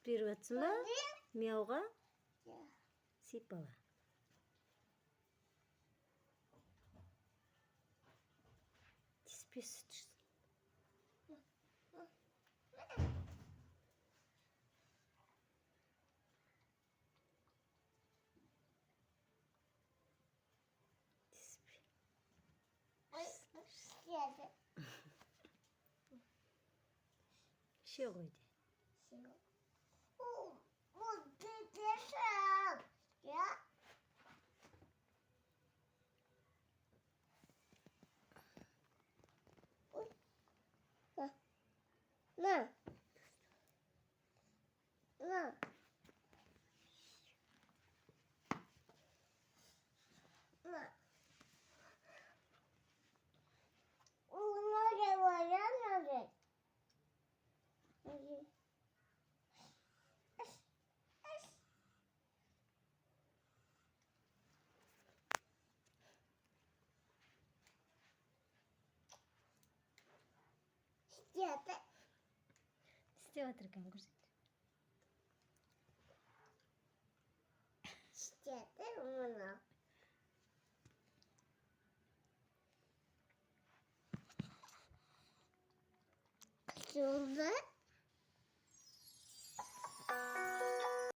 süt berip mı? Miyavga? Sip baba. Tespih süt içsin. Tespih. Şey koydu. Ne? Ne? Ne? Nerede var ya? Nerede? İşte. İstep oturgan ko'rsat. İşte bunu. Kızıldı.